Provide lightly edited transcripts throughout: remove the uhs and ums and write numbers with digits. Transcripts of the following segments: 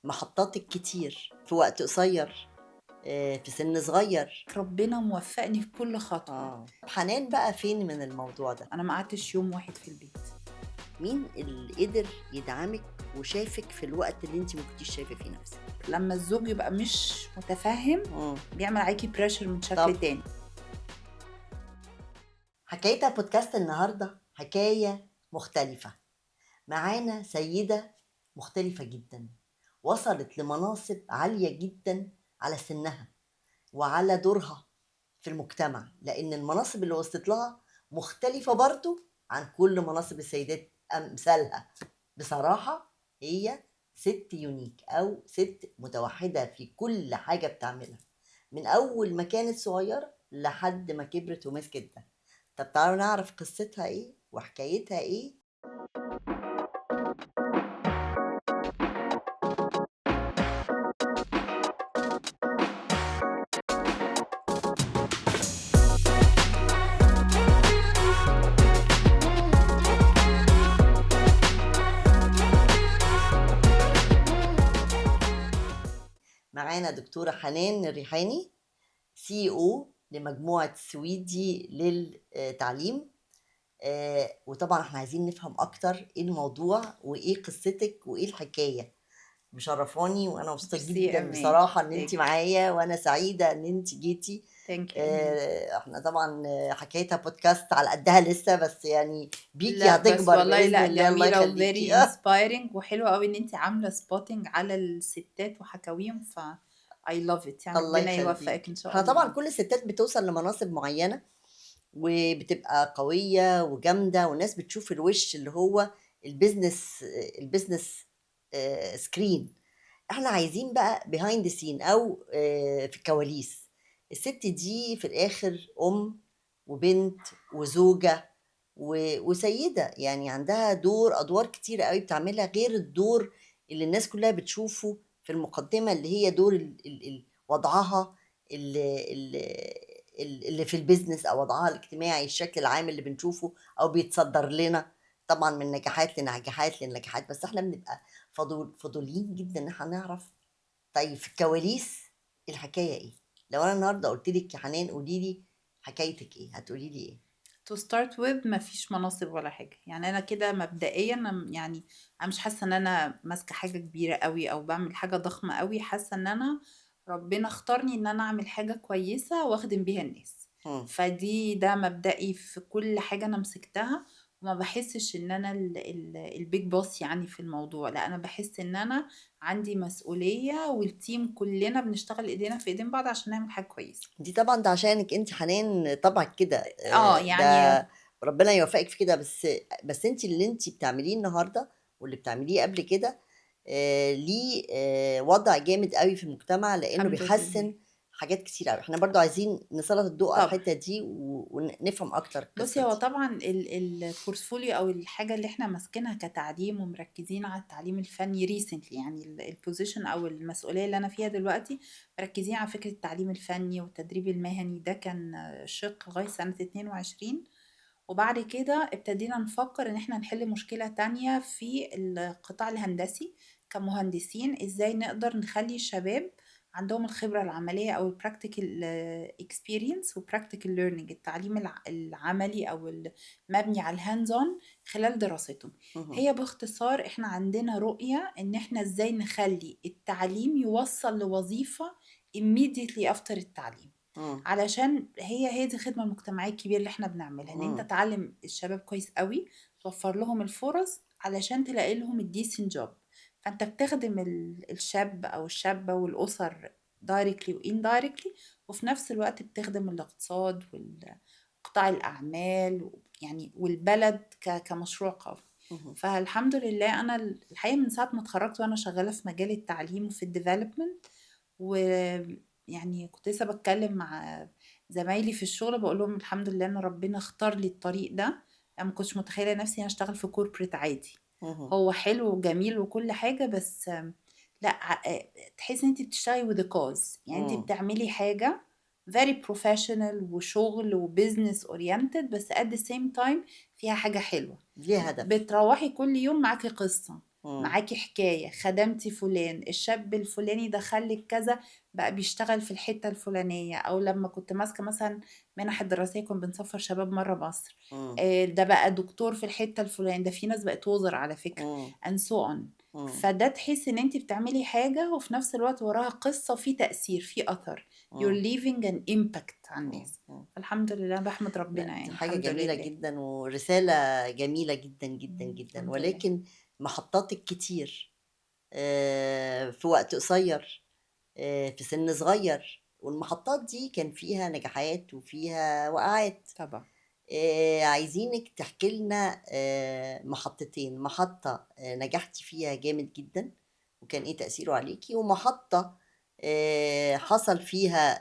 محطاتك كتير في وقت قصير، في سن صغير. ربنا موفقني في كل خطوة. حنان بقى فين من الموضوع ده؟ أنا ما قعدتش يوم واحد في البيت. مين اللي قدر يدعمك وشافك في الوقت اللي انت ما كنتيش شايفه فيه نفسك؟ لما الزوج يبقى مش متفهم مم. بيعمل عليكي بريشر من شكل طب تاني. حكايتها بودكاست النهارده حكايه مختلفه. معانا سيده مختلفه جدا، وصلت لمناصب عاليه جدا على سنها وعلى دورها في المجتمع، لأن المناصب اللي وصلت لها مختلفة برضو عن كل مناصب السيدات أمثالها. بصراحة هي ست يونيك أو ست متوحدة في كل حاجة بتعملها، من أول ما كانت صغيرة لحد ما كبرت ومسكت ده. طب تعالوا نعرف قصتها إيه وحكايتها إيه. معانا دكتورة حنان الريحاني، سي او لمجموعة سويدي للتعليم. وطبعا احنا عايزين نفهم اكتر ايه الموضوع وايه قصتك وايه الحكايه. مشرفاني وانا مبسوطه ميرسي يا جدا أمان. بصراحه ان انت معايا، وانا سعيده ان انت جيتي. ثانك يو أمان. احنا طبعا حكايتها بودكاست على قدها لسه، بس يعني بيكي لا بس هتكبر والله باذن لا، الله. الله جميلة و يخليكي. very inspiring وحلوة قوي ان انت عاملة سبوتنج على الستات وحكاويهم. I love it، يعني الله ربنا يوفقك يخليكي. ان شاء احنا طبعا الله. كل الستات بتوصل لمناصب معينه وبتبقى قوية وجامدة، والناس بتشوف الوش اللي هو البيزنس سكرين. احنا عايزين بقى behind the scene او في الكواليس. الست دي في الاخر ام وبنت وزوجة وسيدة، يعني عندها ادوار كتيرة قوي بتعملها غير الدور اللي الناس كلها بتشوفه في المقدمة، اللي هي دور وضعها اللي في البيزنس، او وضعها الاجتماعي، الشكل العام اللي بنشوفه او بيتصدر لنا طبعا من نجاحات لنجاحات لنجاحات. بس احنا بنبقى فضوليين جدا ان احنا نعرف، طيب في الكواليس الحكايه ايه؟ لو انا النهارده قلت لك يا حنان قولي لي حكايتك ايه، هتقولي لي ايه؟ to start with مفيش مناصب ولا حاجة، يعني أنا كده مبدئيا يعني أنا مش حاسة إن أنا ماسكة حاجة كبيرة قوي أو بعمل حاجة ضخمة قوي. حاسة إن أنا ربنا اختارني إن أنا أعمل حاجة كويسة وأخدم بيها الناس. مم. ده مبدئي في كل حاجة أنا مسكتها. وما بحسش إن أنا البيج بوس يعني في الموضوع. لا، أنا بحس إن أنا عندي مسؤولية والتيم كلنا بنشتغل إيدينا في إيدين بعض عشان نعمل حاجة كويسة. دي طبعا ده عشانك انت حنان طبعك كده. يعني ده ربنا يوفقك في كده. بس انت اللي انت بتعمليه النهارده واللي بتعمليه قبل كده ليه وضع جامد قوي في المجتمع، لانه الحمد لله. بيحسن حاجات كتير قوي. احنا برضو عايزين نسلط الضوء على طب الحته دي ونفهم اكتر بصي، القصه هو دي. طبعا البورتفوليو او الحاجه اللي احنا ماسكينها كتعليم ومركزين على التعليم الفني ريسنتلي، يعني البوزيشن او المسؤوليه اللي انا فيها دلوقتي مركزين على فكره التعليم الفني والتدريب المهني. ده كان شق لغايه سنه 22. وبعد كده ابتدينا نفكر ان احنا نحل مشكله تانية في القطاع الهندسي. كمهندسين ازاي نقدر نخلي الشباب عندهم الخبرة العملية أو البراكتيكال اكسبيرينس وبراكتيكال ليرنينج، التعليم العملي أو المبني على الهاندز اون خلال دراستهم. مهم. هي باختصار احنا عندنا رؤية ان احنا ازاي نخلي التعليم يوصل لوظيفة immediately after التعليم. مم. علشان هي دي الخدمة المجتمعية الكبيرة اللي احنا بنعملها، ان انت مم. تعلم الشباب كويس قوي، توفر لهم الفرص علشان تلاقي لهم الديسنت جوب. فانت بتخدم الشاب او الشابة والاسر directly و indirectly، وفي نفس الوقت بتخدم الاقتصاد وقطاع الاعمال يعني والبلد كمشروع قومي. مهم. فالحمد لله انا الحقيقة من ساعة ما اتخرجت وانا شغالة في مجال التعليم وفي الديفلوبمنت. ويعني كنت لسه بتكلم مع زمايلي في الشغل بقول لهم الحمد لله ان ربنا اختار لي الطريق ده. انا ما كنتش متخيله نفسي انا اشتغل في كوربريت عادي. مهم. هو حلو وجميل وكل حاجه، بس لا، تحسي ان انت بتشتغلي with a cause، يعني انت مم. بتعملي حاجه very professional وشغل وبزنس oriented، بس at the same time فيها حاجه حلوه. ليه هدف. بتروحي كل يوم معاكي قصه. مم. معاكي حكاية خدمتي فلان، الشاب الفلاني دخلك كذا بقى بيشتغل في الحتة الفلانية، أو لما كنت ماسكة مثلا منح الدراسية كنت بنسفر شباب مرة مصر، مم. ده بقى دكتور في الحتة الفلانية، ده في ناس بقت وزر على فكرة مم. and so on. مم. فده تحس ان انت بتعملي حاجة وفي نفس الوقت وراها قصة وفي تأثير في أثر، you're مم. leaving an impact على مم. الناس. مم. الحمد لله بحمد ربنا لا، دي يعني حاجة الحمد جميلة لله. جدا ورسالة جميلة جدا جدا جدا، الحمد لله. ولكن محطاتك كتير في وقت قصير، في سن صغير، والمحطات دي كان فيها نجاحات وفيها وقعات. طبعا. عايزينك تحكي لنا محطتين: محطة نجحتي فيها جامد جدا وكان ايه تأثيره عليكي، ومحطة حصل فيها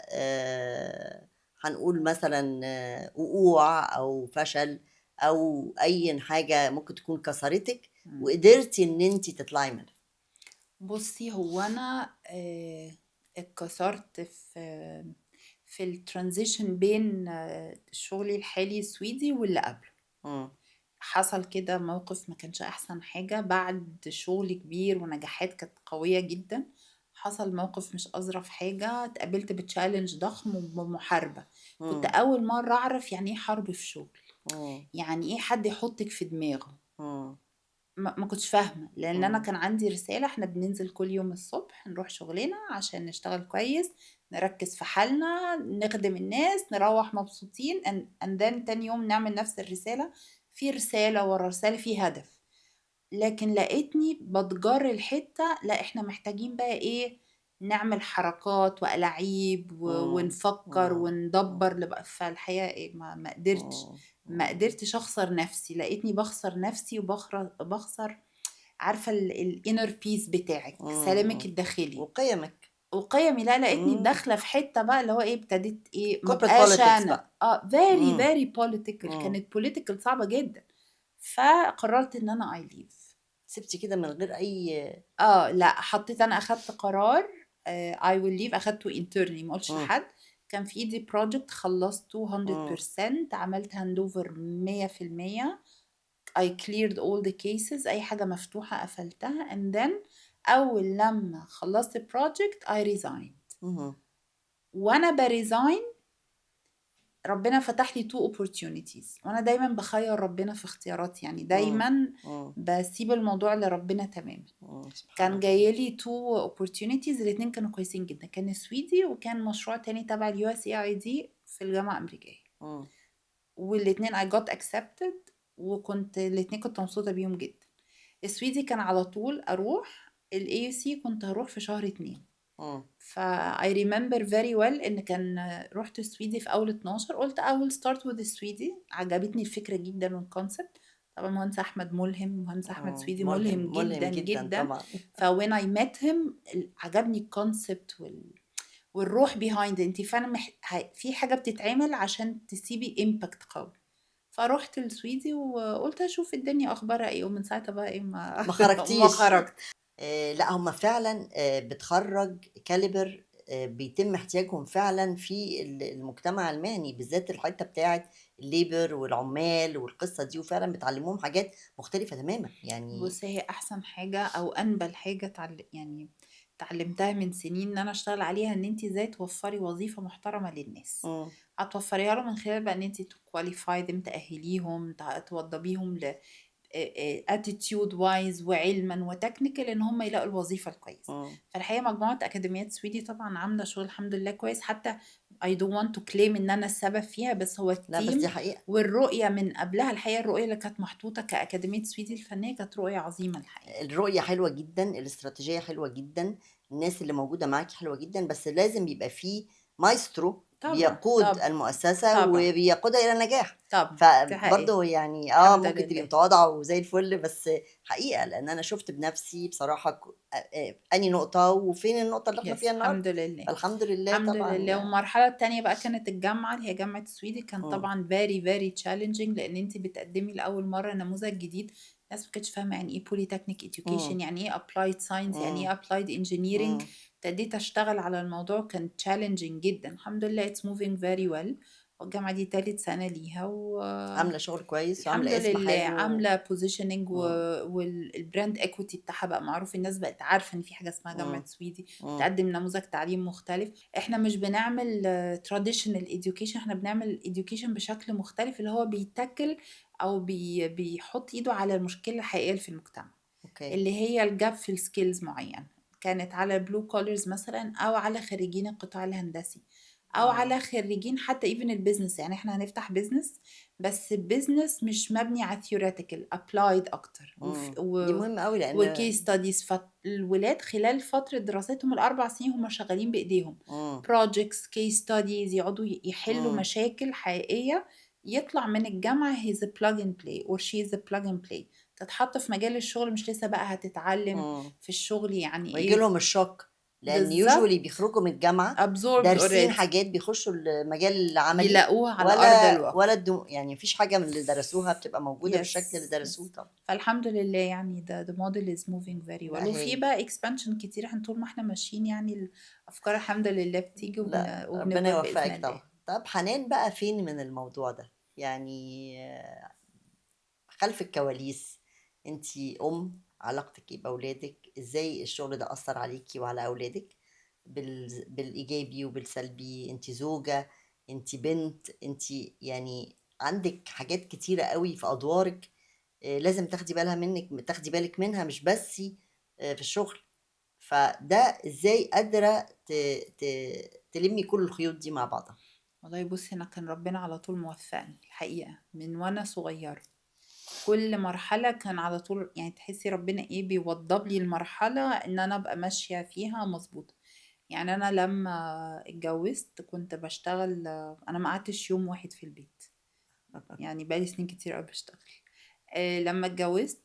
هنقول مثلا وقوع او فشل او اي حاجة ممكن تكون كسرتك مم. وقدرتي ان انت تطلعي منها. بصي هو انا اتكسرت في الترانزيشن بين شغلي الحالي السويدي واللي قبله. مم. حصل كده موقف ما كانش احسن حاجة بعد شغل كبير ونجاحات كانت قوية جدا. حصل موقف مش اظرف حاجة، اتقابلت بتشالنج ضخم ومحاربة. كنت مم. اول مرة اعرف يعني ايه حرب في شغل، مم. يعني ايه حد يحطك في دماغه. مم. ما كنتش فاهمة، لأن أنا مم. كان عندي رسالة احنا بننزل كل يوم الصبح نروح شغلنا عشان نشتغل كويس، نركز في حالنا، نخدم الناس، نروح مبسوطين and then تاني يوم نعمل نفس الرسالة. في رسالة ورا رسالة في هدف. لكن لقيتني بتجر الحتة، لا احنا محتاجين بقى ايه، نعمل حركات وألاعيب مم. ونفكر مم. وندبر فالحقيقة ايه ما قدرتش. مم. ما مم. قدرتش اخسر نفسي، لقيتني بخسر نفسي وبخسر عارفة الانر بيس بتاعك، سلامك مم. الداخلي وقيمك. وقيمي. لا لقيتني مم. داخلة في حتة بقى اللي هو ايه، ابتديت ايه ما corporate بقاش politics انا بقى. very مم. very political، مم. كانت political صعبة جدا. فقررت ان انا I leave. سبتي كده من غير اي. لا حطيت انا اخدت قرار I will leave، اخدته internally ما قلتش مم. لحد. كان في ايدي project خلصته مم. 100%، عملت هاندوفر 100%. I cleared all the cases، اي حاجة مفتوحة قفلتها and then اول لما خلصت project I resigned. مم. وانا بريزاين ربنا فتح لي two opportunities، وانا دايما بخير ربنا في اختياراتي، يعني مم. دايما مم. بسيب الموضوع لربنا تماما. سبحان كان الله. جايلي two opportunities، الاتنين كانوا كويسين جدا، كان سويدي وكان مشروع تاني تبع اليو اس اي اي دي في الجامعة الأمريكية. مم. والاتنين I got accepted، وكنت الاتنين كنت مبسوطة بيهم جدا. السويدي كان على طول أروح، ال AUC كنت هروح في شهر 2. مم. I remember very well إن كان رحت السويدي في أول 12، قلت I will start with السويدي، عجبتني الفكرة جدا والكونسبت. طبعا مهندس أحمد ملهم، مهندس أحمد مم. سويدي ملهم ملهم ملهم جدا جدا جدا. طبعا. when I met him عجبني الكونسبت والروح behind، انت فعلا في حاجة بتتعمل عشان تسيبي impact قوي. فروحت السويدي وقلت اشوف الدنيا اخبارها ايه، ومن ساعتها بقى ايه ما ما ما خرجتيش. خرجت. لا، هم فعلا بتخرج كاليبر بيتم احتياجهم فعلا في المجتمع المهني، بالذات الحته بتاعت الليبر والعمال والقصه دي، وفعلا بتعلموهم حاجات مختلفه تماما يعني. بص هي احسن حاجة او انبل حاجة يعني اتعلمتها من سنين ان انا اشتغل عليها، ان انت ازاي توفري وظيفة محترمة للناس. مم. هتوفريها له من خلال بقى ان انت تكواليفاي them، تأهليهم، توضبيهم attitude wise وعلما وتكنيكال ان هم يلاقوا الوظيفه الكويسه. مم. فالحقيقه مجموعه اكاديميات سويدي طبعا عامله شغل الحمد لله كويس، حتى I don't want to claim ان انا السبب فيها، بس هو لا، بس دي التيم حقيقه. والرؤيه من قبلها. الحقيقه الرؤيه اللي كانت محطوطه كاكاديميه سويدي الفنيه كانت رؤيه عظيمه الحقيقه. الرؤية حلوة جدا، الاستراتيجية حلوة جدا، الناس اللي موجودة معاكي حلوة جدا، بس لازم يبقى فيه مايسترو طبعا بيقود طبعا المؤسسة طبعا وبيقودها إلى النجاح. طبعا دي حقيقه. فبرضه يعني الحمد ممكن تبقي لله. متواضعة وزي الفل، بس حقيقة لأن أنا شفت بنفسي بصراحة أني نقطة وفين النقطة اللي احنا يس فيها النهاردة. الحمد لله. فالحمد لله الحمد لله. طبعا. والمرحلة التانية بقى كانت الجامعة اللي هي جامعة السويدي، كان مم. طبعا very very challenging، لأن انت بتقدمي لأول مرة نموذج جديد. الناس ما كانتش فاهمة يعني ايه polytechnic education، مم. يعني ايه applied science، يعني مم. ايه applied engineering. مم. ابتديت أشتغل على الموضوع، كان challenging جدا. الحمد لله it's moving very well. الجامعة دي تالت سنة ليها عامله شغل كويس الحمد وعامله اسم لله حلو. عاملة بوزيشننج مم. والبراند ايكويتي بتاعها بقى معروف، الناس بقت عارفة ان في حاجة اسمها جامعة مم. سويدي مم. بتقدم نموذج تعليم مختلف. احنا مش بنعمل traditional education، احنا بنعمل education بشكل مختلف اللي هو بيتكل او بيحط ايده على المشكلة الحقيقية اللي في المجتمع، اوكي. اللي هي الجاب في السكيلز معين، كانت على بلو كولرز مثلا او على خريجين القطاع الهندسي او اه. على خريجين حتى ايفن البيزنس. يعني احنا هنفتح بيزنس بس البيزنس مش مبني على theoretical applied اكتر دي مهمه قوي لان. وكيس ستاديز. فالولاد خلال فترة دراستهم ال4 سنين هم شغالين بإيديهم مم. projects case studies، يقعدوا يحلوا مم. مشاكل حقيقية. يطلع من الجامعة he's a plug and play or she is a plug and play، تتحط في مجال الشغل، مش لسه بقى هتتعلم مم. في الشغل يعني ويجي ايه. لهم الشوك لان يوجولي بالظبط بيخرجوا من الجامعه absorbed دارسين already، حاجات، بيخشوا المجال العملي يلاقوها على أرض ولا الواقع. يعني مفيش حاجه من اللي درسوها بتبقى موجوده بالشكل اللي يس درسوه يس. طبعا. فالحمد لله يعني the model is moving very لا well، وفي هايل. بقى expansion كتير. احنا طول ما احنا ماشيين يعني الأفكار الحمد لله بتيجي لا ربنا وبنكبر بإذن يوفقك الله. طبعا. طب حنان بقى فين من الموضوع ده يعني؟ خلف الكواليس، انتي علاقتك ايه باولادك؟ ازاي الشغل ده اثر عليكي وعلى اولادك بالايجابي وبالسلبي؟ انتي زوجة، انتي بنت، انتي يعني عندك حاجات كتيرة قوي في ادوارك. لازم تاخدي بالك منها، مش بس في الشغل. فده ازاي قادرة تلمي كل الخيوط دي مع بعضها؟ والله بصي أنا كان ربنا على طول موفقني الحقيقة من وأنا صغيرة. كل مرحلة كان على طول يعني تحسي ربنا ايه بيوضب لي المرحلة ان انا ابقى ماشية فيها مظبوطة. يعني انا لما اتجوزت كنت بشتغل، انا ما قعدتش يوم واحد في البيت، يعني بقالي سنين كتير قوي بشتغل. لما اتجوزت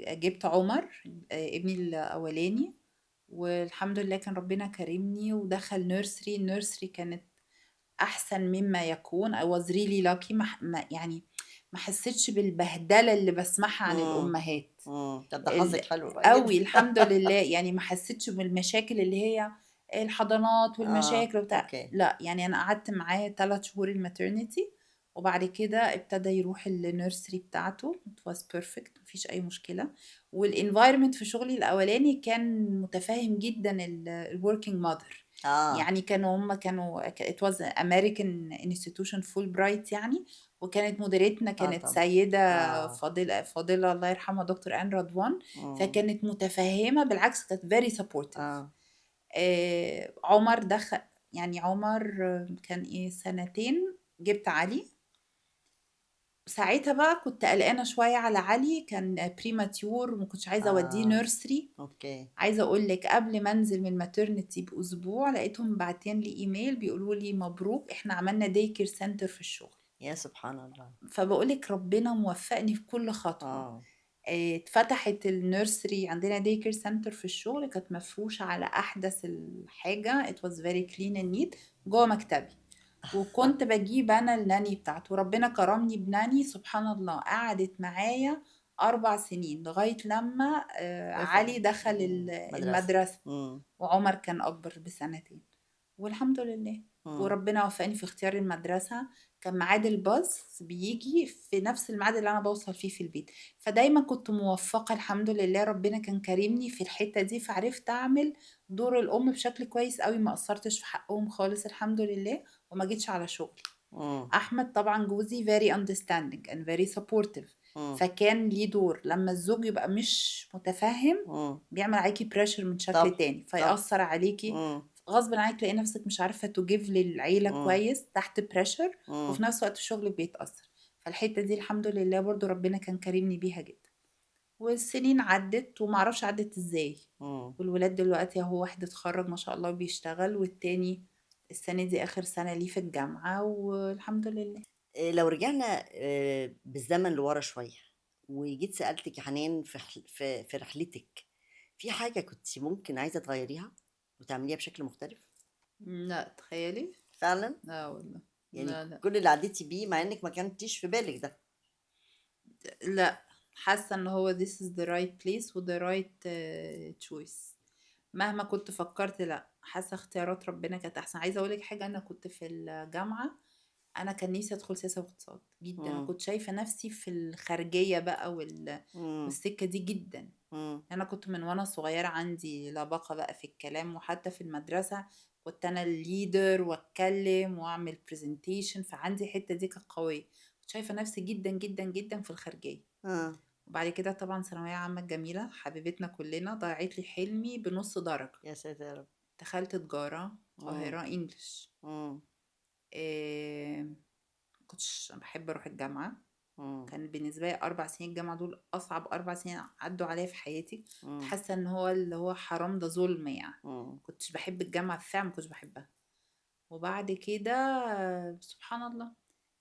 جبت عمر، ابني الاولاني، والحمد لله كان ربنا كرمني ودخل نيرسري. النيرسري كانت احسن مما يكون. I was really lucky. يعني ما حسيتش بالبهدلة اللي بسمعها عن امم. الامهات طب ده حظك حلو بقى جدا. قوي الحمد لله. يعني ما حسيتش بالمشاكل اللي هي الحضانات اه. والمشاكل وبتاع، اوكي. لا. يعني انا قعدت معاه 3 شهور الماترنتي، وبعد كده ابتدى يروح النيرسري بتاعته. it was perfect، مفيش اي مشكلة. والانفايرمنت في شغلي الاولاني كان متفاهم جدا الوركينج ماذر. اه. يعني هم كانوا it was American institution Fulbright يعني. وكانت مديرتنا اه كانت طبعا. سيدة اه. فاضلة الله يرحمها دكتور آن رضوان. مم. فكانت متفهمة، بالعكس كانت very supportive. اه. عمر دخل، يعني عمر كان ايه 2 سنين جبت علي. ساعتها بقى كنت قلقانة شوية على علي، كان بريماتيور وما كنتش عايزة اوديه اه. نيرسري. اوكي. عايزة اقول لك قبل ما انزل من الماترنتي باسبوع لقيتهم باعتين لي ايميل بيقولوا لي مبروك احنا عملنا داي كير سنتر في الشغل. يا سبحان الله. فبقول لك ربنا موفقني في كل خطوة. اه. اتفتحت النيرسري عندنا داي كير سنتر في الشغل، كانت مفروشة على أحدث الحاجة. it was very clean and neat جوه مكتبي. وكنت بجيب أنا الناني بتاعته، ربنا كرمني بناني سبحان الله قعدت معايا 4 سنين لغاية لما علي دخل مدرسة. المدرسة. مم. وعمر كان أكبر ب2 سنين. والحمد لله. مم. وربنا وفقني في اختيار المدرسة. كان ميعاد الباص بيجي في نفس الميعاد اللي أنا بوصل فيه في البيت. فدايما كنت موفقة الحمد لله، ربنا كان كريمني في الحتة دي، فعرفت أعمل دور الأم بشكل كويس قوي، ما قصرتش في حقهم خالص الحمد لله، وما جيتش على شغلي. مم. أحمد طبعا جوزي very understanding and very supportive. مم. فكان ليه دور لما الزوج يبقى مش متفهم مم. بيعمل عليكي بريشر من شكل طب. تاني طب. فيأثر عليكي. مم. غصب عنك تلاقي نفسك مش عارفة تجيب للعيلة مم. كويس تحت بريشر، مم. وفي نفس الوقت الشغل بيتأثر. فالحتة دي الحمد لله برضو ربنا كان كريمني بيها جدا. والسنين عدت ومعرفش عدت ازاي. مم. والولاد دلوقتي اهو واحد اتخرج ما شاء الله بيشتغل، والتاني السنة دي آخر سنة ليه في الجامعة والحمد لله. لو رجعنا بالزمن لورا شوية، وجيت سألتك يا حنان في رحلتك، في حاجة كنت ممكن عايزة تغيريها وتعمليها بشكل مختلف؟ لا تخيلي. فعلا. لا والله. يعني لا لا كل اللي عديتي بيه مع انك ما كانتيش في بالك ده. لا. حاسة ان هو this is the right place و the right choice. مهما كنت فكرت لا، حاسة اختيارات ربنا كانت احسن. عايزة اقولك حاجة، انا كنت في الجامعة انا كان نفسي ادخل سياسه واقتصاد جدا، مم. وكنت شايفه نفسي في الخارجيه بقى مم. والسكه دي جدا. مم. انا كنت من وانا صغيره عندي لباقه بقى في الكلام، وحتى في المدرسه كنت انا الليدر واتكلم واعمل برزنتيشن، فعندي الحته دي كانت قويه. كنت شايفه نفسي جدا جدا جدا في الخارجيه. آه. وبعد كده طبعا ثانويه عامه الجميله حبيبتنا كلنا ضيعت لي حلمي بنص درجه. يا ساتر يا رب. دخلت تجاره مم. القاهره انجلش. مم. إيه... كنتش بحب اروح الجامعه. مم. كان بالنسبة لي 4 سنين الجامعة دول أصعب 4 سنين عدوا عليا في حياتي. كنت مم. حاسة إن هو اللي هو حرام، ده ظلم يعني. مم. كنتش بحب الجامعة فعلا، ما كنتش بحبها. وبعد كده سبحان الله،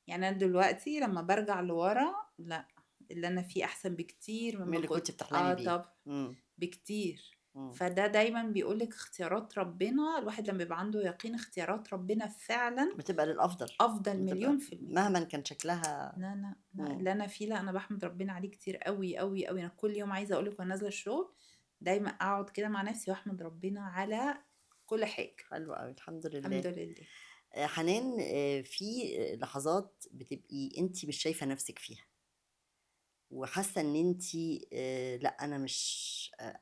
يعني أنا دلوقتي لما برجع لورا، لا، اللي أنا فيه أحسن بكتير من مما اللي كنت كنت. بتحلمي بيه. طب مم. بكتير. مم. فده دايما بيقولك اختيارات ربنا، الواحد لما بيبقى عنده يقين اختيارات ربنا فعلا بتبقى للأفضل. أفضل بتبقى مليون في المية. مهما كان شكلها. لا لا لا، مم. اللي انا فيه لا، انا بحمد ربنا عليه كتير قوي قوي قوي. انا كل يوم عايزه اقولك وانا نازله الشغل دايما اقعد كده مع نفسي واحمد ربنا على كل حاجه. حلو قوي، الحمد الحمد لله. لله. حنان، في لحظات بتبقي انت مش شايفة نفسك فيها، وحاسة ان انت لا،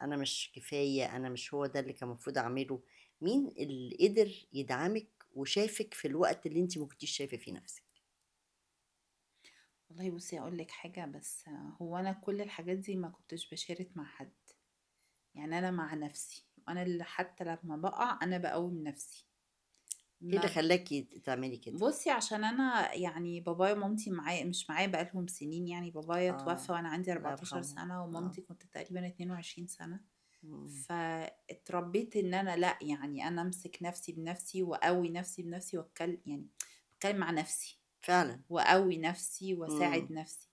انا مش كفاية، انا مش هو ده اللي كان المفروض اعمله. مين اللي قدر يدعمك وشافك في الوقت اللي انت ما كنتيش شايفة فيه نفسك؟ والله بصي اقول لك حاجه، بس هو انا كل الحاجات دي ما كنتش بشارك مع حد. يعني انا مع نفسي، وانا اللي حتى لما بقع انا بقوم نفسي. ايه اللي ما خلاكي تعملي كده؟ بصي، عشان انا يعني بابايا ومامتي معايا، مش معايا بقالهم سنين. يعني بابايا اه، توفى وانا عندي الله 14 يرحمه. سنة، اه. ومامتي كنت تقريبا 22 سنة. مم. فاتربيت ان انا لا، يعني انا امسك نفسي بنفسي واقوي نفسي بنفسي واتكلم، يعني اتكلم مع نفسي فعلا. واقوي نفسي مم. واساعد نفسي.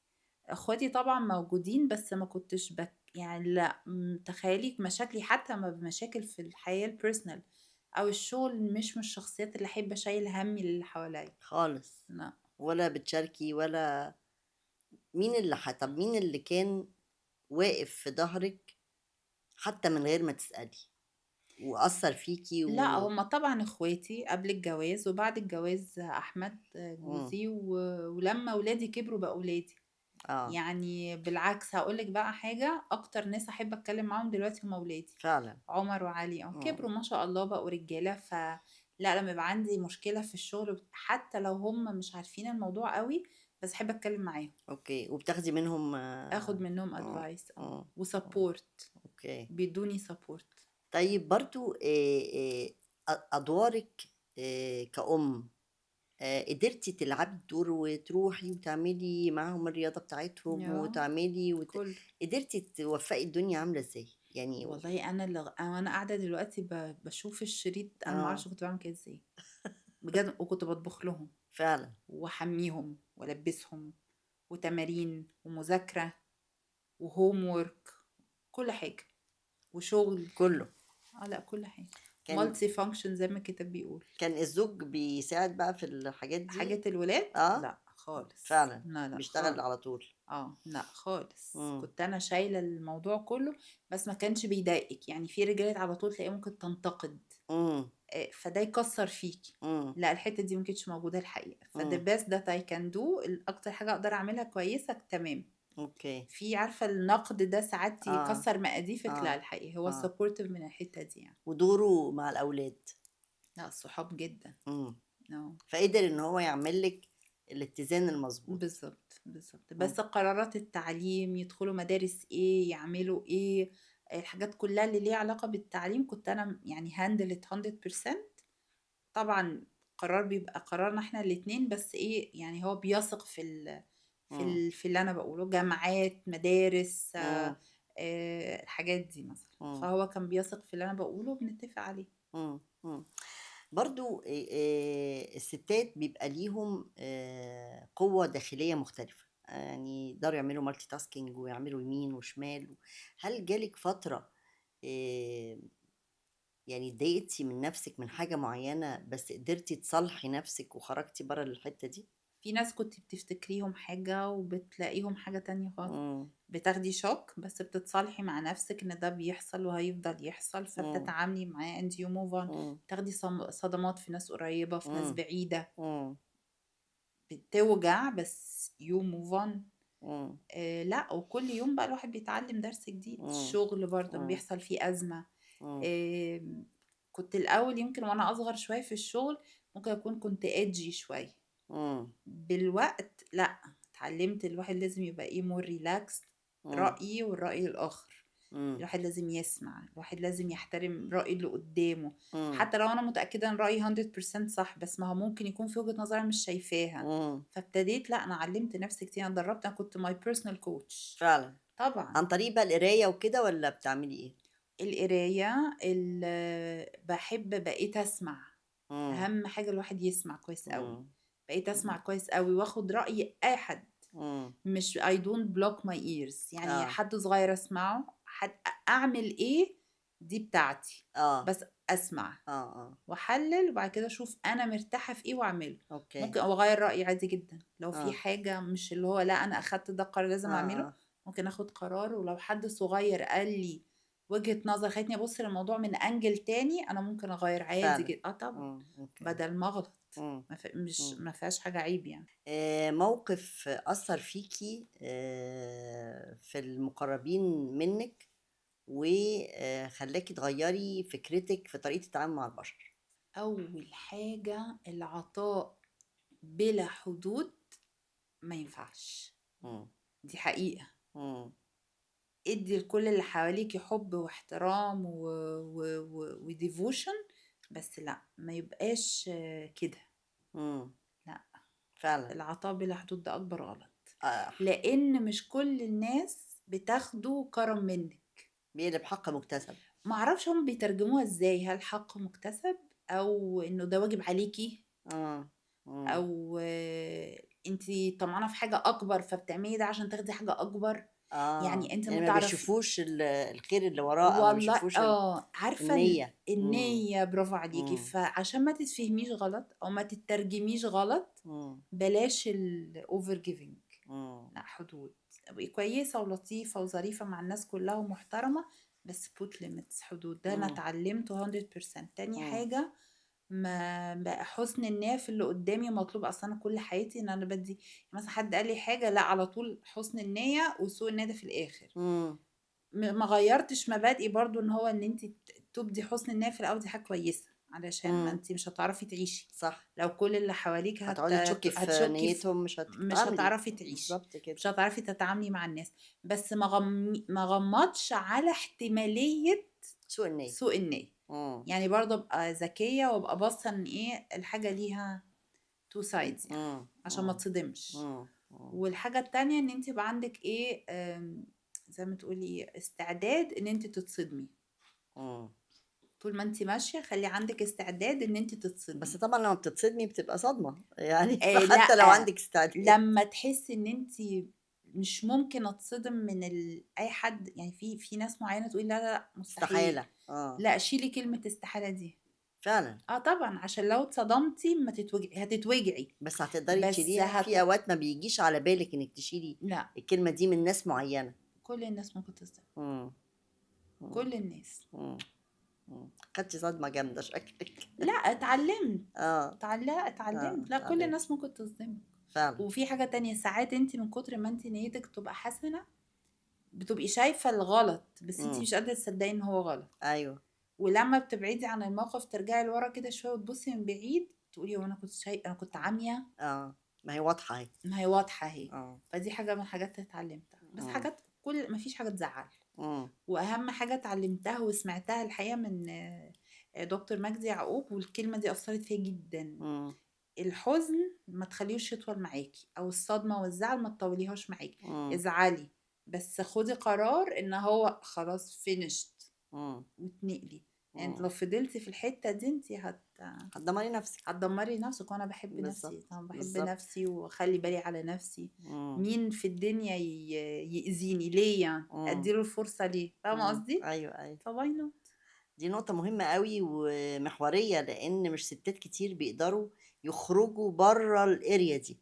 اخواتي طبعا موجودين، بس ما كنتش يعني لا، تخيلي مشاكلي حتى ما بمشاكل في الحياة البيرسونال او الشغل، مش من الشخصيات اللي احب اشيل همي اللي حواليا. خالص. لا. ولا بتشاركي ولا؟ طب مين اللي كان واقف في ظهرك حتى من غير ما تسألي، وأثر فيكي لا، هما طبعا اخواتي قبل الجواز وبعد الجواز، احمد مم. جوزي ولما ولادي كبروا بقى ولادي. اه. يعني بالعكس هقولك بقى حاجة، اكتر ناس احب اتكلم معاهم دلوقتي هما ولادي. فعلا. عمر وعلي مم. كبروا ما شاء الله بقوا رجالة. لا، لما يبقى عندي مشكلة في الشغل حتى لو هم مش عارفين الموضوع قوي، بس احب اتكلم معاهم. اوكي، وبتاخدي منهم اخد منهم مم. ادفايس مم. مم. وسبورت. اوكي. بيدوني سبورت. طيب برضو أدوارك كأم، قدرتي تلعبي الدور وتروحي وتعملي معاهم الرياضة بتاعتهم يا كل قدرتي توفقي الدنيا عاملة ازاي يعني؟ والله انا قاعده دلوقتي بشوف الشريط، انا ما اه. اعرفش كنت بعمل كده ازاي بجد. وكنت بطبخ لهم فعلا. واحميهم والبسهم وتمارين ومذاكره وهوم وورك، كل حاجه وشغل. كله. اه لا، كل حاجه. كان مالتي فانكشن زي ما الكتاب بيقول. كان الزوج بيساعد بقى في الحاجات دي؟ حاجات الولاد اه. لا خالص، فعلا. لا لا بيشتغل خالص. على طول. اه لا خالص، امم. كنت انا شايله الموضوع كله. بس ما كانش بيضايقك، يعني في رجالات على طول تلاقيها ممكن تنتقد، امم. فده يكسر فيكي. امم. لا، الحته دي ما كانتش موجوده الحقيقه. فده امم. best that I can do، اكتر حاجه اقدر اعملها كويسه تمام. اوكي. في عارفه النقد ده ساعات اه. يكسر مقاديفك، اه. لا الحقيقه هو اه. supportive من الحته دي يعني. ودوره مع الأولاد. لا الصحاب جدا. امم. no. فقدر ان هو يعمل لك الاتزان المظبوط. بالظبط بالظبط. مم. بس قرارات التعليم، يدخلوا مدارس ايه، يعملوا ايه، الحاجات كلها اللي ليها علاقة بالتعليم كنت انا يعني هاندلت 100%. طبعا قرار بيبقى قرارنا احنا الاتنين، بس ايه يعني هو بيثق مم. في اللي انا بقوله، جامعات مدارس مم. الحاجات دي مثلا. مم. فهو كان بيثق في اللي انا بقوله وبنتفق عليه. مم. مم. برضو الستات بيبقى ليهم قوة داخلية مختلفة، يعني يقدروا يعملوا مالتي تاسكينج ويعملوا يمين وشمال. هل جالك فترة آه، يعني اتضايقتي من نفسك من حاجة معينة بس قدرتي تصلحي نفسك وخرجتي بره الحتة دي؟ في ناس كنت بتفتكريهم حاجة وبتلاقيهم حاجة تانية خالص. مم. بتاخدي شوك بس بتصالحي مع نفسك ان ده بيحصل وهيفضل يحصل، مم. فبتتعاملي معاه and you move on. مم. تاخدي صدمات في ناس قريبة في ناس مم. بعيدة. مم. بتوجع بس you move on. مم. لا، وكل يوم بقى الواحد بيتعلم درس جديد. مم. الشغل برضه مم. بيحصل فيه أزمة. مم. كنت الأول يمكن وأنا أصغر شوية في الشغل ممكن أكون كنت edgy شوية. مم. بالوقت لا، اتعلمت الواحد لازم يبقى ايه more relaxed. مم. رأيي والرأي الآخر. مم. الواحد لازم يسمع، الواحد لازم يحترم رأي اللي قدامه. مم. حتى لو أنا متأكدة إن رأيي 100% صح، بس ما هو ممكن يكون في وجهة نظر أنا مش شايفاها. مم. فابتديت لا، أنا علمت نفسي كتير، أنا اتدربت، أنا كنت my personal coach. فعلا. طبعا. عن طريق بقى القراية وكده ولا بتعملي ايه؟ القراية بحب بقيت أسمع. مم. أهم حاجة الواحد يسمع كويس قوي. مم. بقيت أسمع كويس قوي واخد رأي أي حد. مم. مش I don't block my ears، يعني اه حد صغير اسمعه، اعمل ايه دي بتاعتي. اه بس اسمع اه واحلل وبعد كده اشوف انا مرتاحة في ايه واعمله. اوكي. ممكن اغير رأيي عادي جدا لو في اه حاجة مش اللي هو لا انا اخدت ده قرار لازم اعمله. اه ممكن اخد قرار، ولو حد صغير قال لي وجهة نظر خلتني ابص للموضوع من انجل تاني، انا ممكن اغير عادي فعلا. جدا. طبعا. اوكي. بدل ما اغلط. مم. مش مم. ما فيهاش حاجة عيب يعني. موقف أثر فيكي في المقربين منك وخلاكي تغيري فكرتك في طريقة التعامل مع البشر. اول حاجة العطاء بلا حدود ما ينفعش. مم. دي حقيقة. مم. ادي لكل اللي حواليكي حب واحترام وديفوشن، بس لا ما يبقاش كده. مم. لا، فعلا. العطاء بلا حدود ده اكبر غلط. آه. لان مش كل الناس بتاخده كرم منك. بيقلب حق مكتسب. معرفش هم بيترجموها ازاي، هل حق مكتسب او انه ده واجب عليكي، مم. مم. او انتي طمعانه في حاجه اكبر فبتعملي ده عشان تاخدي حاجه اكبر. يعني انت يعني ما ما تعرفي. بيشوفوش الخير اللي وراه أو ما والله بيشوفوش عارفه النية. مم. النيه، برافو عليكي. مم. فعشان ما تتفهميش غلط او ما تترجميش غلط، مم. بلاش الاوفر جيفنج. مم. لا، حدود. ابقي كويسه ولطيفه وظريفه مع الناس كلها ومحترمه، بس put limits، حدود. ده انا مم. اتعلمته 100%. تاني مم. حاجه، ما بقى حسن النية في اللي قدامي مطلوب. اصلا انا كل حياتي ان انا بدي مثلا حد قال لي حاجة، لا على طول حسن النية وسوء النية ده في الاخر. مم. ما غيرتش مبادئي برضو، ان هو ان انت تبدي حسن النية في الاول، دي حاجة كويسة علشان ما مم. انت مش هتعرفي تعيشي. صح. لو كل اللي حواليك هتقعدي تشكي في هتشكي في، نيتهم مش مش هتتعاملي. هتعرفي تعيشي. بالظبط كده. مش هتعرفي تتعاملي مع الناس. بس ما غمضش على احتمالية سوء النية. سوء النية. مم. يعني برضه ابقى ذكية وابقى باصة ان ايه الحاجة ليها تو سايدز يعني، مم. عشان ما مم. تصدمش. مم. مم. والحاجة التانية ان انت يبقى عندك ايه، زي ما تقولي استعداد ان انت تتصدمي. مم. طول ما انت ماشية خلي عندك استعداد ان انت بس تتصدمي. طبعا لما بتتصدمي بتبقى صدمة يعني حتى لو لا، عندك استعداد. لما تحسي ان انت مش ممكن اتصدم من اي حد، يعني في ناس معينة تقول لا لا لا مستحيل. استحالة. لا، شيلي كلمة استحالة دي. فعلا. طبعا، عشان لو اتصدمتي ما تتوجعي، هتتوجعي. بس هتقدري بس تشيليها في اوقات ما بيجيش على بالك انك تشيلي لا، الكلمة دي من ناس معينة. كل الناس ممكن تصدم. مم. مم. كل الناس. مم. مم. خدتي صدمة جامدة شكلك. لا، اتعلمت. اه اتعلمت. لا، كل اتعلمت. الناس ممكن تصدمك. فعلا. وفي حاجة تانية، ساعات انت من كتر ما انت نيتك تبقى حسنة بتبقي شايفة الغلط، بس انت مم. مش قادرة تصدقي ان هو غلط. ايوه. ولما بتبعدي عن الموقف ترجعي لورا كده شوية وتبصي من بعيد تقولي هو انا كنت انا كنت عامية. ما هي واضحة اهي. ما هي واضحة اهي. اه. فدي حاجة من الحاجات اللي اتعلمتها. بس مم. حاجات ما فيش حاجة تزعل. مم. واهم حاجة اتعلمتها وسمعتها الحقيقة من دكتور مجدي يعقوب، والكلمة دي أثرت فيا جدا. مم. الحزن ما تخليهوش يطول معاكي، او الصدمة والزعل ما تطوليهاش معاكي. مم. ازعلي بس خدي قرار ان هو خلاص فينيشت مم. وتنقلي. يعني انت مم. لو فضلتي في الحتة دي انت هتدمري نفسك. هتدمري نفسك. وانا بحب نفسي، بالظبط انا بحب بالظبط. نفسي واخلي بالي على نفسي. مم. مين في الدنيا يأذيني ليه؟ يعني مم. اديله الفرصة ليه؟ فاهمة مم. قصدي؟ ايوه ايوه. فواي نوت. دي نقطة مهمة قوي ومحورية لأن مش ستات كتير بيقدروا يخرجوا بره الاريا دي.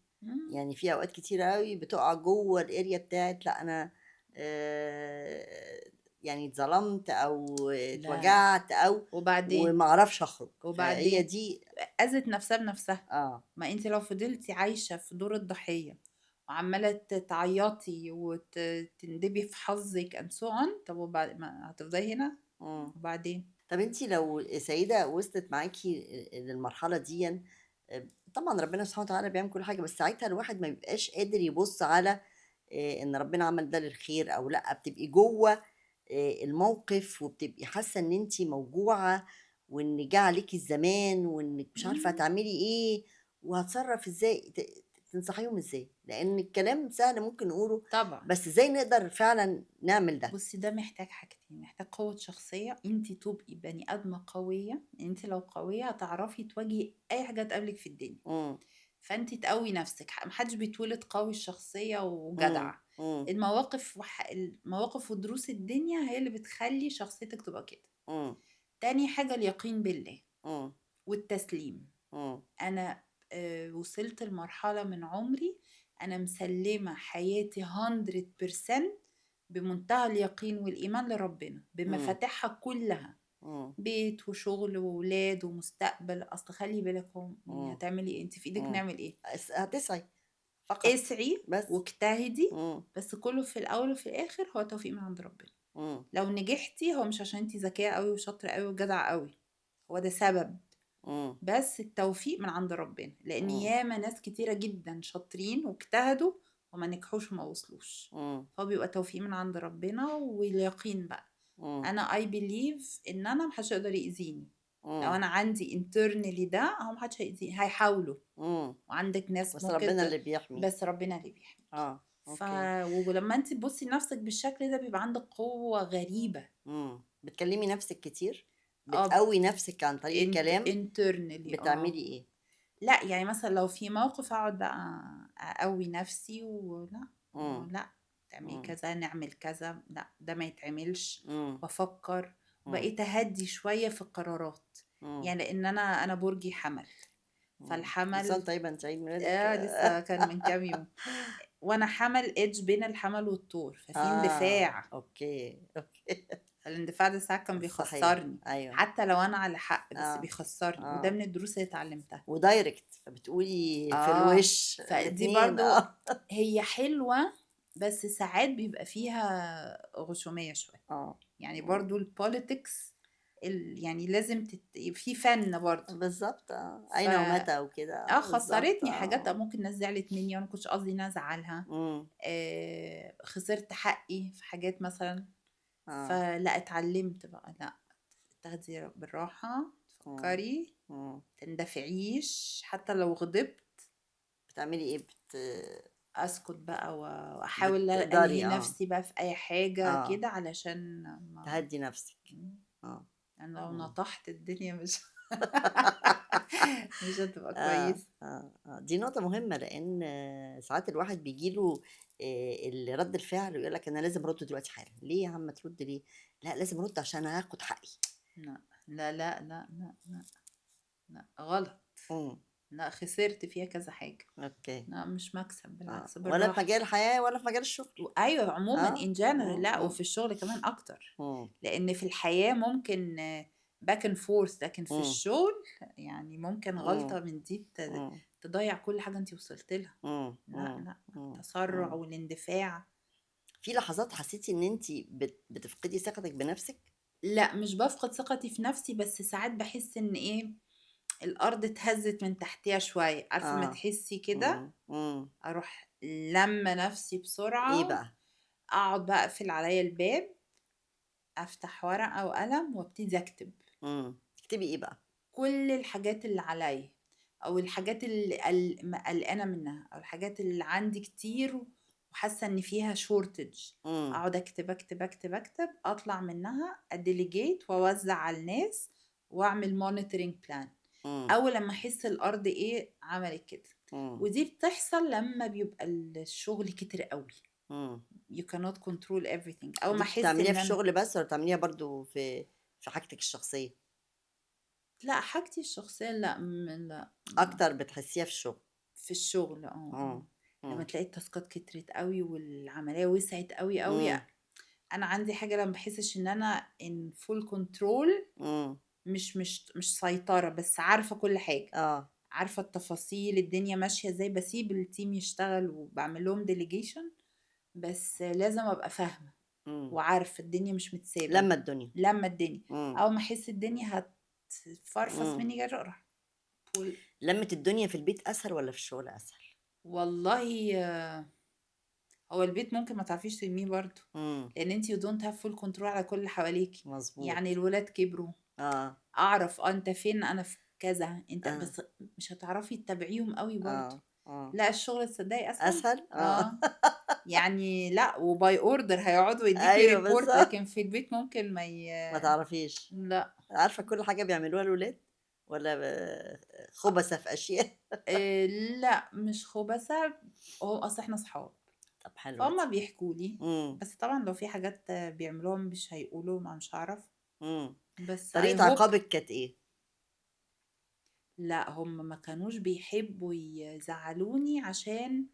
يعني في أوقات كتير قوي بتقع جوه الاريا بتاعت لا أنا آه، يعني اتظلمت او لا اتوجعت او وبعدين وما اعرفش اخرج، فهي وبعدين دي. اذت نفسها بنفسها. اه. ما انت لو فضلتي عايشة في دور الضحية وعمالة تعيطي وتندبي في حظك and so on، طب وبعد ما هتفضلي هنا؟ مم. وبعدين طب انتي لو سيدة وصلت معاكي للمرحلة دي، طبعا ربنا سبحانه وتعالى بيعمل كل حاجة، بس ساعتها الواحد ما بيبقاش قادر يبص على ان ربنا عمل ده للخير او لا، بتبقي جوه الموقف، وبتبقي حاسة ان انتي موجوعة، وان جه عليكي الزمان، وانك مش عارفة مم، هتعملي ايه وهتصرف ازاي، تنصحيهم ازاي؟ لان الكلام سهل ممكن نقوله، طبعا. بس ازاي نقدر فعلا نعمل ده؟ بصي ده محتاج حاجتين، محتاج قوة شخصية، انت تبقي بني ادمة قوية، انت لو قوية هتعرفي تواجهي اي حاجة تقابلك في الدنيا. مم. فانت تقوي نفسك، محدش بيتولد قوي الشخصية مم. وجدع. مم. المواقف ودروس الدنيا هي اللي بتخلي شخصيتك تبقى كده. مم. تاني حاجة اليقين بالله مم. والتسليم. مم. انا وصلت لمرحلة من عمري انا مسلمة حياتي 100% بمنتهى اليقين والإيمان لربنا مم. بمفاتيحها كلها، مم. بيت وشغل وولاد ومستقبل. أصل خلي بالك، هو يعني مم. هتعملي إيه؟ أنت في إيدك مم. نعمل إيه؟ هتسعي فقط. اسعي بس. واجتهدي، مم. بس كله في الأول وفي الآخر هو توفيق من عند ربنا. مم. لو نجحتي هو مش عشان أنت ذكية قوي وشاطرة قوي وجدعة قوي، هو ده سبب، مم. بس التوفيق من عند ربنا. لأن مم. ياما ناس كتيرة جدا شاطرين واجتهدوا وما نجحوش وما وصلوش، مم. فهو بيبقى توفيق من عند ربنا واليقين بقى. مم. انا I believe ان انا محدش يقدر يأذيني. لو مم. انا عندي internally ده هو محدش هيأذيني، هيحاولوا، مم. وعندك ناس بس ممكن ربنا اللي بيحمي. بس ربنا اللي بيحميكي. اه. ف اوكي. ولما انت تبصي لنفسك بالشكل ده بيبقى عندك قوة غريبة. بتكلمي نفسك كتير؟ اه بتقوي نفسك عن طريق الكلام؟ internally بتعملي ايه؟ لا يعني مثلا لو في موقف اقعد بقى اقوي نفسي ولا مم. لا تعملي مم. كذا، نعمل كذا، لا ده ما يتعملش، مم. وافكر. مم. وبقيت اهدي شوية في القرارات. مم. يعني لان انا برجي حمل، كل سنة فالحمل طيبة، انت عيد ميلادك. لسه كان من كام يوم. وانا حمل ايدج بين الحمل والطور، ففي اه. اندفاع. اوكي. اوكي. فالاندفاع ده ساعات كان صحيح. بيخسرني، ايوه. حتى لو انا على حق بس اه. بيخسرني، وده اه. من الدروس اللي اتعلمتها. ودايركت، فبتقولي في اه الوش فدي الاتنين. برضو اه. هي حلوة، بس ساعات بيبقى فيها غشومية شوية. اه. يعني مم. برضو البوليتكس يعني لازم في فن برضو. بالظبط. ف اين ومتى وكده. بالظبط. خسرتني حاجات، ممكن ناس زعلت مني وانا كنتش قصدي ان أنا ازعلها. مم. خسرت حقي في حاجات مثلا. اه. فلا اتعلمت بقى، لا تاخدي بالراحة، مم. تفكري، مم. تندفعيش حتى لو غضبت. بتعملي ايه؟ اسكت بقى واحاول الهي بتقدري. اه. نفسي بقى في اي حاجة اه. كده علشان ما تهدي نفسك. اه. يعني لو مم. نطحت الدنيا مش مش هتبقى اه. كويس. دي نقطة مهمة، لأن ساعات الواحد بيجيله رد الفعل، ويقول لك أنا لازم أرد دلوقتي حالا. ليه يا عم ترد ليه؟ لا، لازم أرد عشان هاخد حقي. لا لا لا لا لا لا, لا. غلط. مم. لا خسرت فيها كذا حاجة. اوكي. لا مش مكسب، بالعكس ولا في بالراحة. مجال الحياة ولا في مجال الشغل. ايوه عموما اه. in general، مم. لا مم. وفي الشغل كمان اكتر. مم. لان في الحياة ممكن باك اند فورث، لكن في مم. الشغل يعني ممكن مم. غلطة من دي مم. تضيع كل حاجة انت وصلت لها. مم. لا مم. لا مم. التسرع مم. والاندفاع. في لحظات حسيتي ان انت بتفقدي ثقتك بنفسك؟ لا مش بفقد ثقتي في نفسي، بس ساعات بحس ان ايه، الارض اتهزت من تحتيها شوية، عارفة ما اه. تحسي كده. مم. مم. اروح لما نفسي ايه بسرعة، بقى؟ اقعد بقى اقفل عليا الباب، افتح ورقة وقلم وابتدي اكتب تكتبي ايه بقى؟ كل الحاجات اللي عليا، او الحاجات اللي قلقانة منها، او الحاجات اللي عندي كتير وحاسة ان فيها شورتج. مم. اقعد اكتب اكتب اكتب اكتب، اطلع منها اديليجيت واوزع على الناس واعمل مونيتورنج بلان. مم. اول لما احس الارض ايه عملت كده. مم. ودي بتحصل لما بيبقى الشغل كتير قوي، مم. you cannot control everything. اول دي ما احس بتعمليها ان في انا الشغل بس، ولا بتعمليها برضو في حاجتك الشخصية؟ لا حاجتي الشخصية لا لا اكتر بتحسيها في الشغل؟ في الشغل مم. لما مم. تلاقي التاسكات كترت قوي والعملية وسعت قوي قوي، مم. انا عندي حاجه لما بحسش ان انا in full control، امم. مش سيطره، بس عارفه كل حاجه، اه. عارفه التفاصيل الدنيا ماشيه ازاي، بسيب التيم يشتغل وبعمل لهم delegation، بس لازم ابقى فاهمه امم. وعارفه الدنيا مش متسابه. لما الدنيا. لما الدنيا امم. اول ما احس الدنيا هتفرفص امم. مني جاي اروح بقول لمة الدنيا في البيت اسهل ولا في الشغل اسهل؟ والله هو البيت ممكن ما تعرفيش ترميه برضه، امم. لان انت you don't have full control على كل اللي حواليكي. يعني مظبوط. الولاد كبروا، اه. اعرف انت فين، انا في كذا، انت اه. بس مش هتعرفي تتابعيهم قوي برضه. اه. اه. لا الشغل تصدقي اسهل. اسهل. اه. اه يعني لا، وباي اوردر هيقعدوا يديكي ايوه بس ريبورت، لكن في البيت ممكن ما تعرفيش. لا. عارفة كل حاجة بيعملوها الولاد ولا خبثة في اشياء؟ إيه لا مش خبثة، هو اصل احنا صحاب، طب حلوة فهم دي. بيحكوا لي. امم. بس طبعا لو في حاجات بيعملوها مش هيقولوا، ما مش هعرف. امم. بس I طريقة hope. عقابك كانت ايه؟ لا هم ما كانوش بيحبوا يزعلوني عشان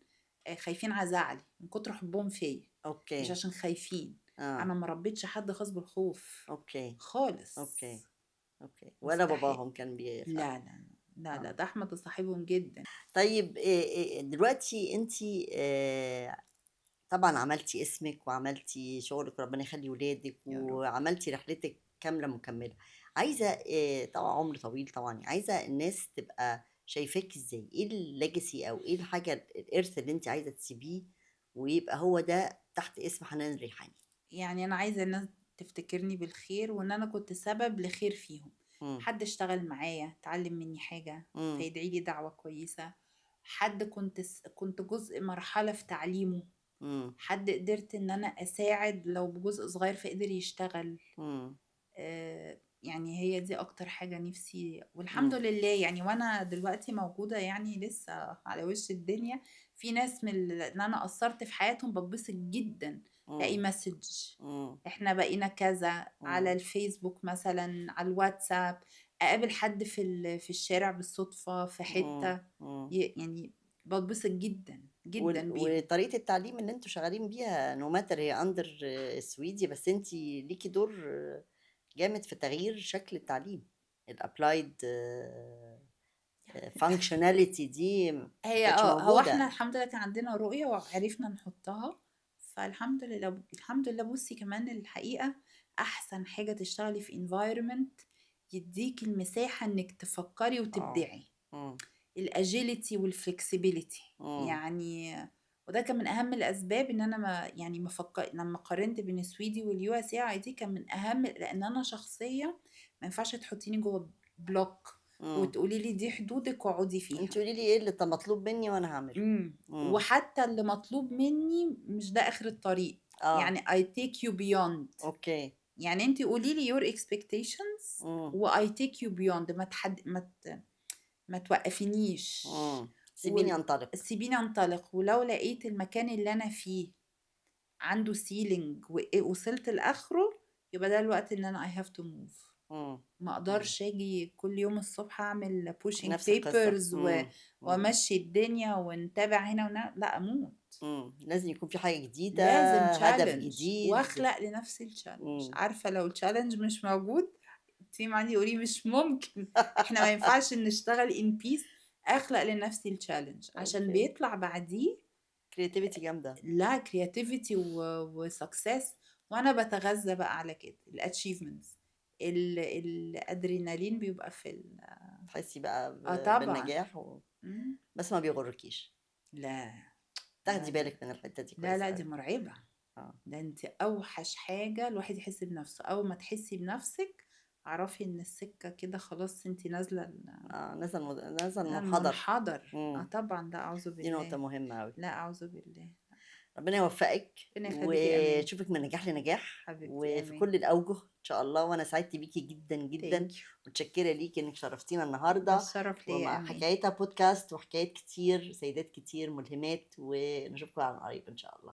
خايفين على زعلي من كتر حبهم فيا، مش اوكي. عشان خايفين. اه. انا ما ربيتش حد خاص بالخوف اوكي. خالص. اوكي. اوكي، ولا مستحيل. باباهم كان بيخاف؟ لا لا لا لا، اه. ده احمد صاحبهم جدا. طيب دلوقتي انت طبعا عملتي اسمك وعملتي شغلك، ربنا يخلي ولادك، يا رب. وعملتي رحلتك كاملة مكملة. عايزة طبعا عمر طويل طبعا، عايزة الناس تبقى شايفاك ازاي، ايه الليجاسي او ايه الحاجة الارث اللي انت عايزة تسيبيه ويبقى هو ده تحت اسم حنان الريحاني؟ يعني انا عايزه الناس تفتكرني بالخير، وان انا كنت سبب لخير فيهم. مم. حد اشتغل معايا اتعلم مني حاجه مم. فيدعي لي دعوه كويسه. حد كنت جزء مرحله في تعليمه. مم. حد قدرت ان انا اساعد لو بجزء صغير فقدر يشتغل. مم. يعني هي دي اكتر حاجة نفسي، والحمد مم. لله يعني، وانا دلوقتي موجودة يعني لسه على وش الدنيا. في ناس من ان انا اثرت في حياتهم بتبسط جدا. لاقي مم. مسج، مم. احنا بقينا كذا على مم. الفيسبوك مثلا، على الواتساب. اقابل حد في الشارع بالصدفة في مم. حتة، مم. يعني بتبسط جدا جدا بيهم. وطريقة التعليم اللي انتوا شغالين بيها نو ماتر هي اندر السويدي، بس انت ليكي دور جامد في تغيير شكل التعليم. الابلايد فانكشناليتي دي ما هي كانتش هو احنا موجودة. الحمد لله كان عندنا رؤية وعرفنا نحطها. فالحمد لله الحمد لله. بصي كمان الحقيقة احسن حاجة تشتغلي في environment يديك المساحة انك تفكري اه. وتبدعي. مم. الاجيليتي والفلكسبيليتي مم. يعني. وده كان من اهم الاسباب ان انا ما يعني ما فكر لما قارنت بين السويدي واليو اس اي دي، كان من اهم، لان انا شخصية ما ينفعش تحطيني جوه بلوك مم. وتقولي لي دي حدودك واقعدي انت فيها. قولي لي ايه اللي مطلوب مني وانا هعمله. مم. وحتى اللي مطلوب مني مش ده آخر الطريق. اه. يعني I take you beyond. اوكي. يعني انت قولي لي your expectations مم. و I take you beyond. ما توقفينيش. سيبيني انطلق. سيبيني انطلق، ولو لقيت المكان اللي انا فيه عنده سيلينج ووصلت لاخره، يبقى ده الوقت ان انا I have to move. مم. ما مم. اقدرش اجي كل يوم الصبح اعمل pushing نفس القصة. papers مم. وامشي الدنيا ونتابع هنا لا اموت. لازم يكون في حاجة جديدة، لازم هدف تشالنج جديد. واخلق لنفسي التشالنج. مم. عارفه لو التشالنج مش موجود، التيم عندي يقولي مش ممكن، احنا ما ينفعش نشتغل ان بيس. اخلق لنفسي التشالنج عشان اوكي. بيطلع بعديه كرياتيفيتي جامدة. لا كرياتيفيتي وسكسس. وانا بتغذى بقى على كده الاتشيفمنتس. الادرينالين بيبقى تحسي بقى اه طبعا. بالنجاح مم. بس ما بيغركيش. لا تاخدي لا لا بالك من الحتة دي لا كويس لا دي قوي. مرعبة. اه. ده انت اوحش حاجة الواحد يحس بنفسه. اول ما تحسي بنفسك اعرفي ان السكة كده خلاص، انت نازلة اه، نزل منحدر. المنحدر. اه مم. طبعا لا اعوذ دي نقطة بالله. مهمة قوي. لا اعوذ بالله. ربنا يوفقك ربنا يخليكي امان. وتشوفك من نجاح لنجاح حبيبتي وفي امان. كل الأوجه إن شاء الله، وأنا سعدت بيكي جدا جدا. ثانك يو. متشكرة ليكي إنك شرفتينا ده النهاردة، الشرف ليا ومع امان. حكايتها بودكاست وحكايات كتير سيدات كتير ملهمات، ونشوفكم على قريب إن شاء الله.